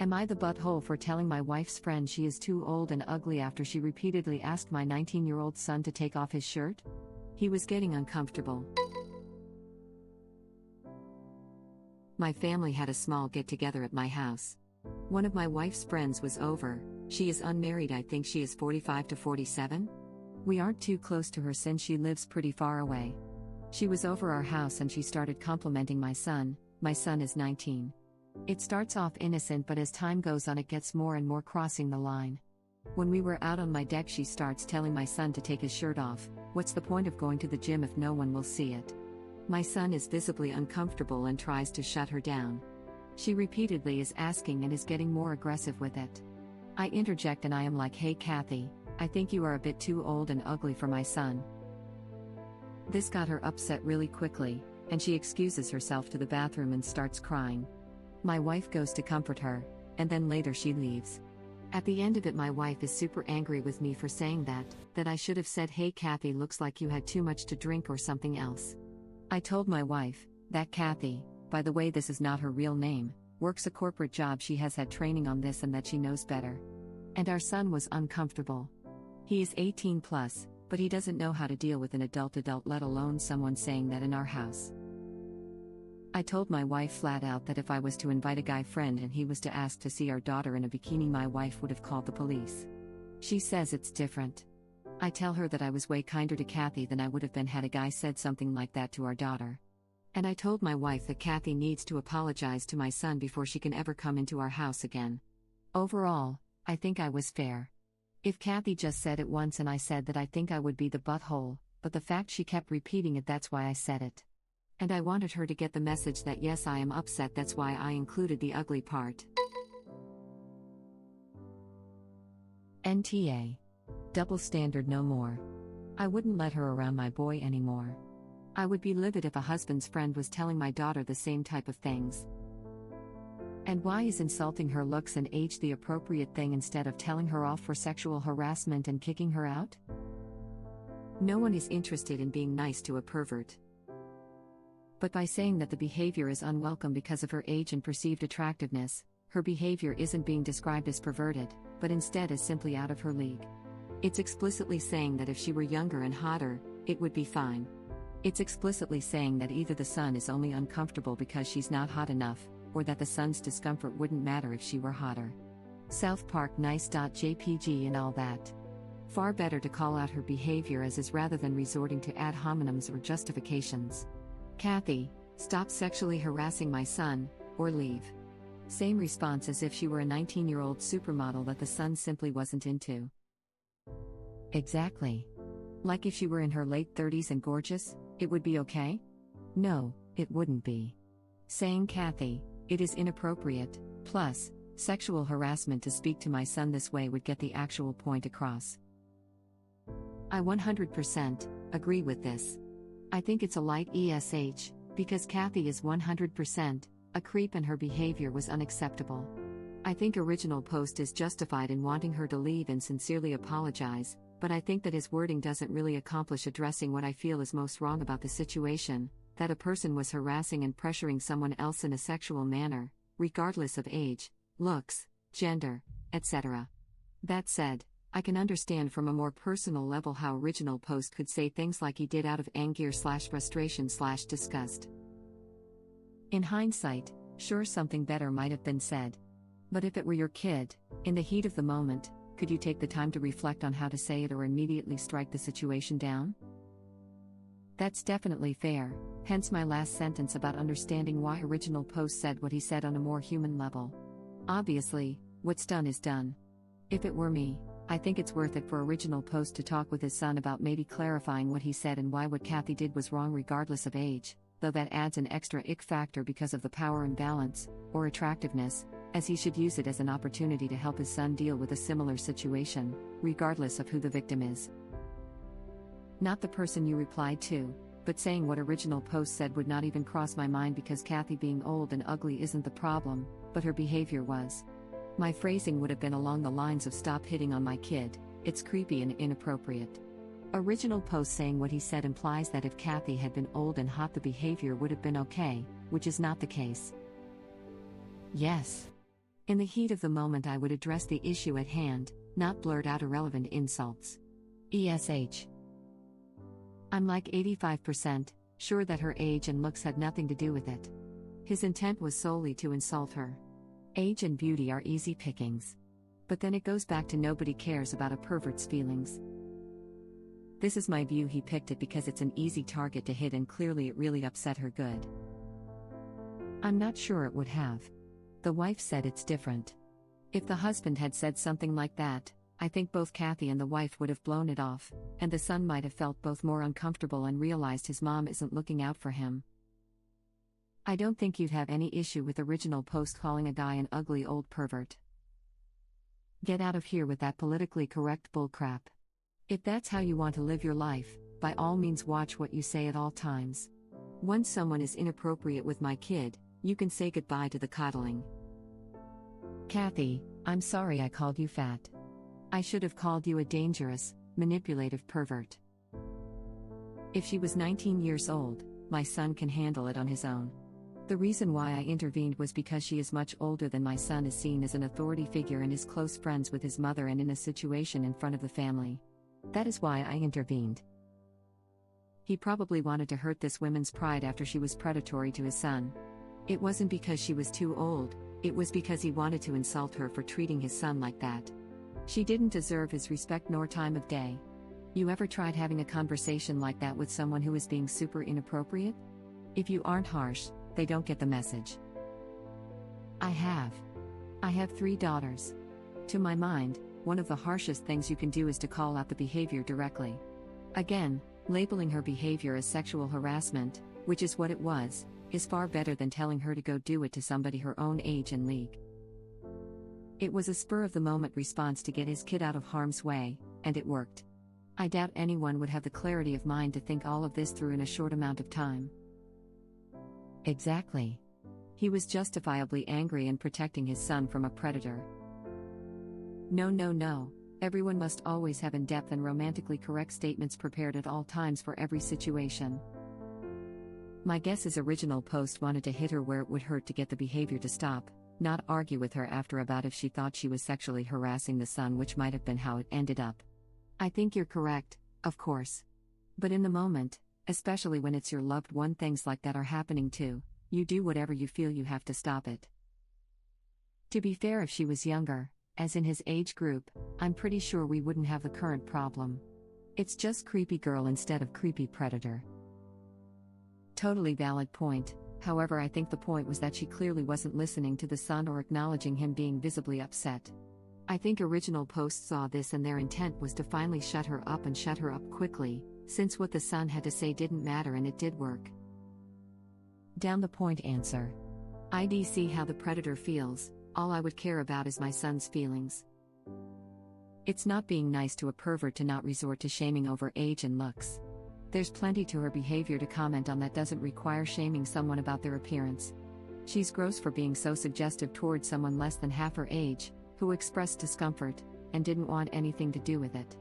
Am I the butthole for telling my wife's friend she is too old and ugly after she repeatedly asked my 19-year-old son to take off his shirt? He was getting uncomfortable. My family had a small get-together at my house. One of my wife's friends was over. She is unmarried. I think she is 45 to 47. We aren't too close to her since she lives pretty far away. She was over our house and she started complimenting my son. My son is 19. It starts off innocent, but as time goes on it gets more and more crossing the line. When we were out on my deck, she starts telling my son to take his shirt off. What's the point of going to the gym if no one will see it? My son is visibly uncomfortable and tries to shut her down. She repeatedly is asking and is getting more aggressive with it. I interject and I am like, "Hey Kathy, I think you are a bit too old and ugly for my son." This got her upset really quickly, and she excuses herself to the bathroom and starts crying. My wife goes to comfort her, and then later she leaves. At the end of it, my wife is super angry with me for saying that I should have said, "Hey Kathy, looks like you had too much to drink or something else." I told my wife that Kathy, by the way this is not her real name, works a corporate job, she has had training on this and that she knows better. And our son was uncomfortable. He is 18 plus, but he doesn't know how to deal with an adult, let alone someone saying that in our house. I told my wife flat out that if I was to invite a guy friend and he was to ask to see our daughter in a bikini, my wife would have called the police. She says it's different. I tell her that I was way kinder to Kathy than I would have been had a guy said something like that to our daughter. And I told my wife that Kathy needs to apologize to my son before she can ever come into our house again. Overall, I think I was fair. If Kathy just said it once and I said that, I think I would be the butthole, but the fact she kept repeating it, that's why I said it. And I wanted her to get the message that yes, I am upset, that's why I included the ugly part. NTA. Double standard no more. I wouldn't let her around my boy anymore. I would be livid if a husband's friend was telling my daughter the same type of things. And why is insulting her looks and age the appropriate thing instead of telling her off for sexual harassment and kicking her out? No one is interested in being nice to a pervert. But by saying that the behavior is unwelcome because of her age and perceived attractiveness, her behavior isn't being described as perverted, but instead as simply out of her league. It's explicitly saying that if she were younger and hotter, it would be fine. It's explicitly saying that either the son is only uncomfortable because she's not hot enough, or that the son's discomfort wouldn't matter if she were hotter. South Park nice.jpg and all that. Far better to call out her behavior as is rather than resorting to ad hominems or justifications. Kathy, stop sexually harassing my son, or leave. Same response as if she were a 19-year-old supermodel that the son simply wasn't into. Exactly. Like if she were in her late 30s and gorgeous, it would be okay? No, it wouldn't be. Saying, "Kathy, it is inappropriate, plus, sexual harassment to speak to my son this way" would get the actual point across. I 100% agree with this. I think it's a light ESH, because Kathy is 100% a creep and her behavior was unacceptable. I think original post is justified in wanting her to leave and sincerely apologize, but I think that his wording doesn't really accomplish addressing what I feel is most wrong about the situation, that a person was harassing and pressuring someone else in a sexual manner, regardless of age, looks, gender, etc. That said, I can understand from a more personal level how original post could say things like he did out of anger/frustration/disgust. In hindsight, sure, something better might have been said. But if it were your kid, in the heat of the moment, could you take the time to reflect on how to say it or immediately strike the situation down? That's definitely fair, hence my last sentence about understanding why original post said what he said on a more human level. Obviously, what's done is done. If it were me, I think it's worth it for original post to talk with his son about maybe clarifying what he said and why what Kathy did was wrong regardless of age, though that adds an extra ick factor because of the power imbalance, or attractiveness, as he should use it as an opportunity to help his son deal with a similar situation, regardless of who the victim is. Not the person you replied to, but saying what original post said would not even cross my mind because Kathy being old and ugly isn't the problem, but her behavior was. My phrasing would have been along the lines of "stop hitting on my kid, it's creepy and inappropriate." Original post saying what he said implies that if Kathy had been old and hot the behavior would have been okay, which is not the case. Yes. In the heat of the moment, I would address the issue at hand, not blurt out irrelevant insults. ESH. I'm like 85% sure that her age and looks had nothing to do with it. His intent was solely to insult her. Age and beauty are easy pickings. But then it goes back to nobody cares about a pervert's feelings. This is my view. He picked it because it's an easy target to hit, and clearly it really upset her good. I'm not sure it would have. The wife said it's different. If the husband had said something like that, I think both Kathy and the wife would have blown it off, and the son might have felt both more uncomfortable and realized his mom isn't looking out for him. I don't think you'd have any issue with original post calling a guy an ugly old pervert. Get out of here with that politically correct bullcrap. If that's how you want to live your life, by all means watch what you say at all times. Once someone is inappropriate with my kid, you can say goodbye to the coddling. Kathy, I'm sorry I called you fat. I should have called you a dangerous, manipulative pervert. If she was 19 years old, my son can handle it on his own. The reason why I intervened was because she is much older than my son, is seen as an authority figure and is close friends with his mother and in a situation in front of the family. That is why I intervened. He probably wanted to hurt this woman's pride after she was predatory to his son. It wasn't because she was too old, it was because he wanted to insult her for treating his son like that. She didn't deserve his respect nor time of day. You ever tried having a conversation like that with someone who is being super inappropriate? If you aren't harsh, they don't get the message. I have 3 daughters. To my mind, one of the harshest things you can do is to call out the behavior directly. Again, labeling her behavior as sexual harassment, which is what it was, is far better than telling her to go do it to somebody her own age and league. It was a spur-of-the-moment response to get his kid out of harm's way, and it worked. I doubt anyone would have the clarity of mind to think all of this through in a short amount of time. Exactly. He was justifiably angry and protecting his son from a predator. No. Everyone must always have in-depth and romantically correct statements prepared at all times for every situation. My guess is original post wanted to hit her where it would hurt to get the behavior to stop, not argue with her after about if she thought she was sexually harassing the son, which might have been how it ended up. I think you're correct, of course. But in the moment, especially when it's your loved one, things like that are happening too, you do whatever you feel you have to stop it. To be fair, if she was younger, as in his age group, I'm pretty sure we wouldn't have the current problem. It's just creepy girl instead of creepy predator. Totally valid point. However, I think the point was that she clearly wasn't listening to the son or acknowledging him being visibly upset. I think original post saw this and their intent was to finally shut her up and shut her up quickly, since what the son had to say didn't matter, and it did work. Down the point answer. I'd see how the predator feels, all I would care about is my son's feelings. It's not being nice to a pervert to not resort to shaming over age and looks. There's plenty to her behavior to comment on that doesn't require shaming someone about their appearance. She's gross for being so suggestive towards someone less than half her age, who expressed discomfort, and didn't want anything to do with it.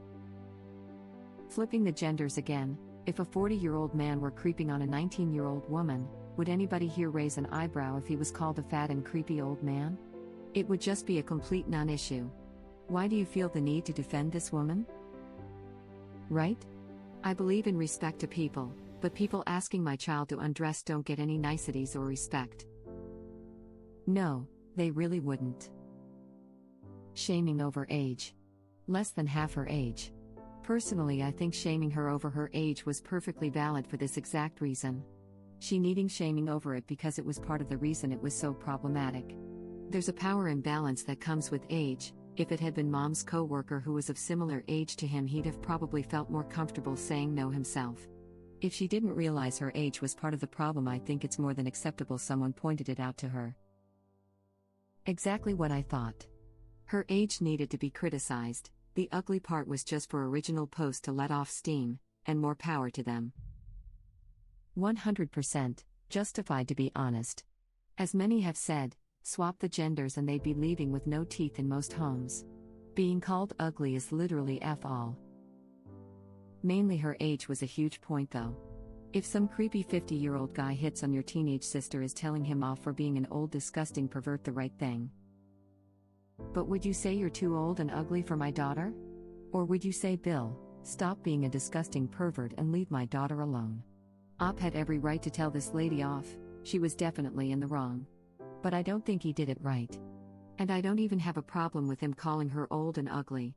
Flipping the genders again, if a 40-year-old man were creeping on a 19-year-old woman, would anybody here raise an eyebrow if he was called a fat and creepy old man? It would just be a complete non-issue. Why do you feel the need to defend this woman? Right? I believe in respect to people, but people asking my child to undress don't get any niceties or respect. No, they really wouldn't. Shaming over age. Less than half her age. Personally, I think shaming her over her age was perfectly valid for this exact reason. She needing shaming over it because it was part of the reason it was so problematic. There's a power imbalance that comes with age. If it had been mom's co-worker who was of similar age to him, he'd have probably felt more comfortable saying no himself. If she didn't realize her age was part of the problem, I think it's more than acceptable someone pointed it out to her. Exactly what I thought. Her age needed to be criticized. The ugly part was just for original post to let off steam, and more power to them. 100% justified, to be honest. As many have said, swap the genders and they'd be leaving with no teeth in most homes. Being called ugly is literally F all. Mainly her age was a huge point though. If some creepy 50-year-old guy hits on your teenage sister, is telling him off for being an old disgusting pervert the right thing? But would you say you're too old and ugly for my daughter? Or would you say, Bill, stop being a disgusting pervert and leave my daughter alone? Op had every right to tell this lady off, she was definitely in the wrong. But I don't think he did it right. And I don't even have a problem with him calling her old and ugly.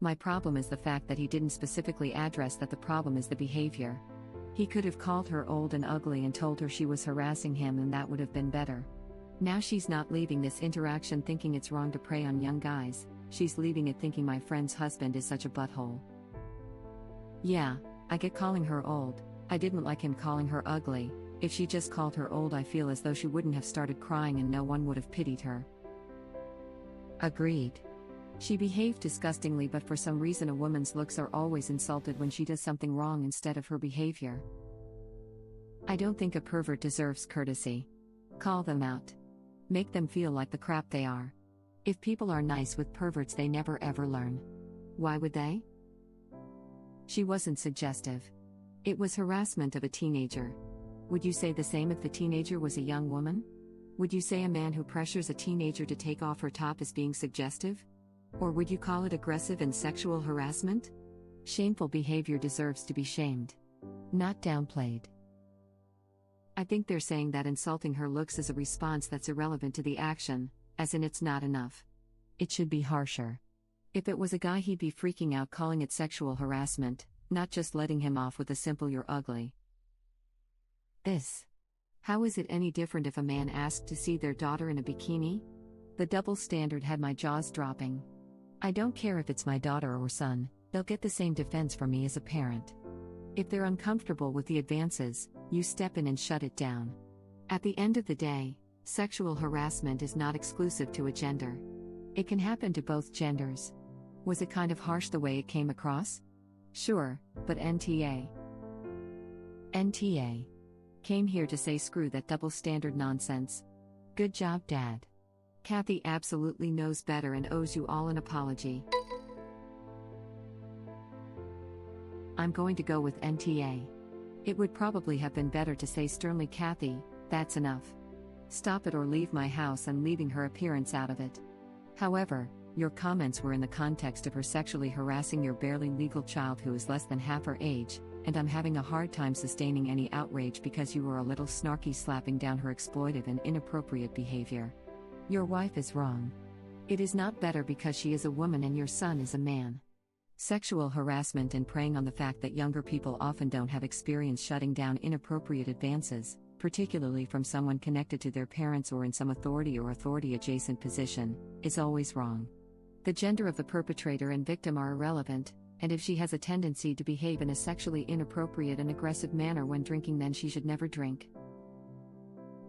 My problem is the fact that he didn't specifically address that the problem is the behavior. He could have called her old and ugly and told her she was harassing him, and that would have been better. Now she's not leaving this interaction thinking it's wrong to prey on young guys, she's leaving it thinking my friend's husband is such a butthole. Yeah, I get calling her old, I didn't like him calling her ugly. If she just called her old, I feel as though she wouldn't have started crying and no one would have pitied her. Agreed. She behaved disgustingly, but for some reason a woman's looks are always insulted when she does something wrong instead of her behavior. I don't think a pervert deserves courtesy. Call them out. Make them feel like the crap they are. If people are nice with perverts, they never ever learn. Why would they? She wasn't suggestive. It was harassment of a teenager. Would you say the same if the teenager was a young woman? Would you say a man who pressures a teenager to take off her top is being suggestive? Or would you call it aggressive and sexual harassment? Shameful behavior deserves to be shamed, not downplayed. I think they're saying that insulting her looks is a response that's irrelevant to the action, as in it's not enough. It should be harsher. If it was a guy, he'd be freaking out, calling it sexual harassment, not just letting him off with a simple "you're ugly." How is it any different if a man asked to see their daughter in a bikini? The double standard had my jaws dropping. I don't care if it's my daughter or son, they'll get the same defense from me as a parent. If they're uncomfortable with the advances, you step in and shut it down. At the end of the day, sexual harassment is not exclusive to a gender. It can happen to both genders. Was it kind of harsh the way it came across? Sure, but NTA came here to say screw that double standard nonsense. Good job, Dad. Kathy absolutely knows better and owes you all an apology. I'm going to go with NTA. It would probably have been better to say sternly, Kathy, that's enough. Stop it or leave my house, and leaving her appearance out of it. However, your comments were in the context of her sexually harassing your barely legal child who is less than half her age, and I'm having a hard time sustaining any outrage because you were a little snarky slapping down her exploitive and inappropriate behavior. Your wife is wrong. It is not better because she is a woman and your son is a man. Sexual harassment and preying on the fact that younger people often don't have experience shutting down inappropriate advances, particularly from someone connected to their parents or in some authority or authority-adjacent position, is always wrong. The gender of the perpetrator and victim are irrelevant, and if she has a tendency to behave in a sexually inappropriate and aggressive manner when drinking, then she should never drink.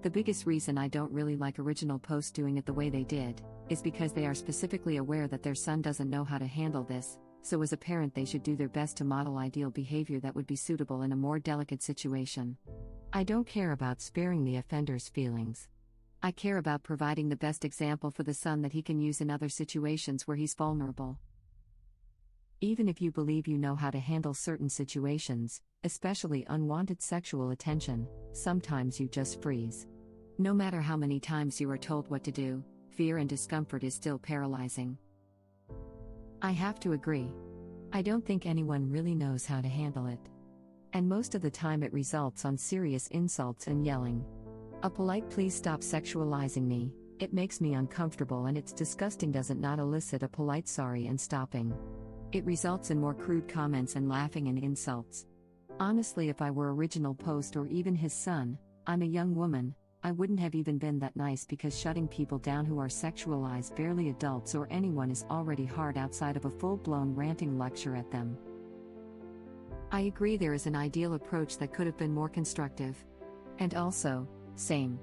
The biggest reason I don't really like original posts doing it the way they did, is because they are specifically aware that their son doesn't know how to handle this, so as a parent they should do their best to model ideal behavior that would be suitable in a more delicate situation. I don't care about sparing the offender's feelings. I care about providing the best example for the son that he can use in other situations where he's vulnerable. Even if you believe you know how to handle certain situations, especially unwanted sexual attention, sometimes you just freeze. No matter how many times you are told what to do, fear and discomfort is still paralyzing. I have to agree. I don't think anyone really knows how to handle it. And most of the time it results on serious insults and yelling. A polite "please stop sexualizing me, it makes me uncomfortable and it's disgusting" doesn't not elicit a polite "sorry" and stopping. It results in more crude comments and laughing and insults. Honestly, if I were original post or even his son, I'm a young woman, I wouldn't have even been that nice, because shutting people down who are sexualized, barely adults or anyone, is already hard outside of a full-blown ranting lecture at them. I agree there is an ideal approach that could have been more constructive. And also, same.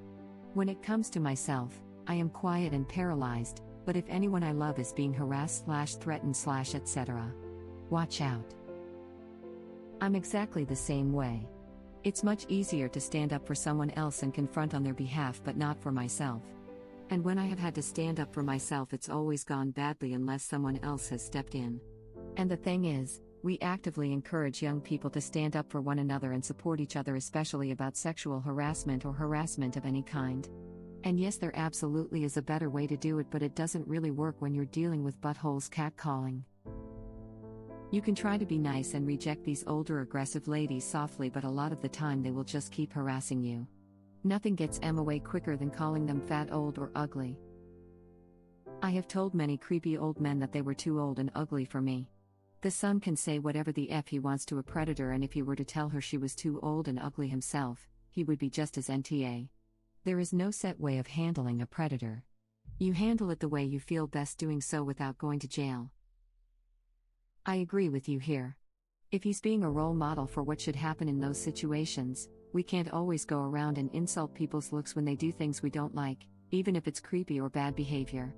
When it comes to myself, I am quiet and paralyzed, but if anyone I love is being harassed/threatened/ etc., watch out. I'm exactly the same way. It's much easier to stand up for someone else and confront on their behalf, but not for myself. And when I have had to stand up for myself, it's always gone badly unless someone else has stepped in. And the thing is, we actively encourage young people to stand up for one another and support each other, especially about sexual harassment or harassment of any kind. And yes, there absolutely is a better way to do it, but it doesn't really work when you're dealing with buttholes catcalling. You can try to be nice and reject these older aggressive ladies softly, but a lot of the time they will just keep harassing you. Nothing gets them away quicker than calling them fat, old, or ugly. I have told many creepy old men that they were too old and ugly for me. The son can say whatever the F he wants to a predator, and if he were to tell her she was too old and ugly himself, he would be just as NTA. There is no set way of handling a predator. You handle it the way you feel best doing so without going to jail. I agree with you here. If he's being a role model for what should happen in those situations, we can't always go around and insult people's looks when they do things we don't like, even if it's creepy or bad behavior.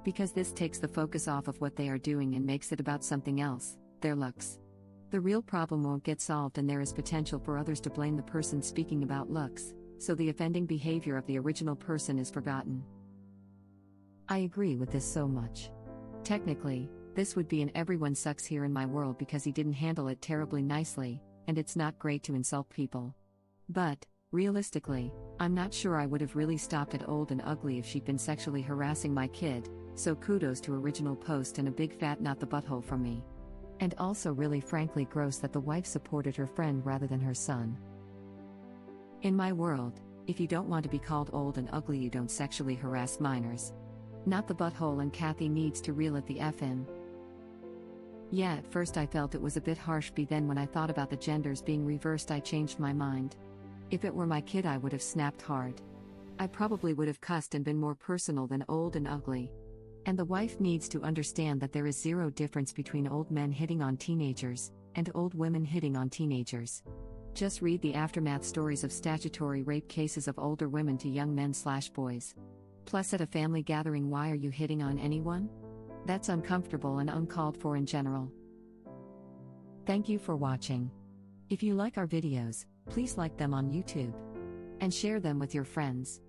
Because this takes the focus off of what they are doing and makes it about something else, their looks. The real problem won't get solved, and there is potential for others to blame the person speaking about looks, so the offending behavior of the original person is forgotten. I agree with this so much. Technically, this would be an everyone sucks here in my world because he didn't handle it terribly nicely, and it's not great to insult people. But, realistically, I'm not sure I would have really stopped at old and ugly if she'd been sexually harassing my kid, so kudos to original post and a big fat not the butthole from me. And also really frankly gross that the wife supported her friend rather than her son. In my world, if you don't want to be called old and ugly, you don't sexually harass minors. Not the butthole, and Kathy needs to reel it the F in. Yeah, at first I felt it was a bit harsh, but then when I thought about the genders being reversed, I changed my mind. If it were my kid, I would have snapped hard. I probably would have cussed and been more personal than old and ugly. And the wife needs to understand that there is zero difference between old men hitting on teenagers and old women hitting on teenagers. Just read the aftermath stories of statutory rape cases of older women to young men/boys. Plus, at a family gathering, why are you hitting on anyone? That's uncomfortable and uncalled for in general. Thank you for watching. If you like our videos, please like them on YouTube and share them with your friends.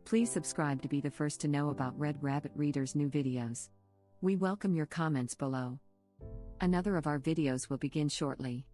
Please subscribe to be the first to know about Red Rabbit Reader's new videos. We welcome your comments below. Another of our videos will begin shortly.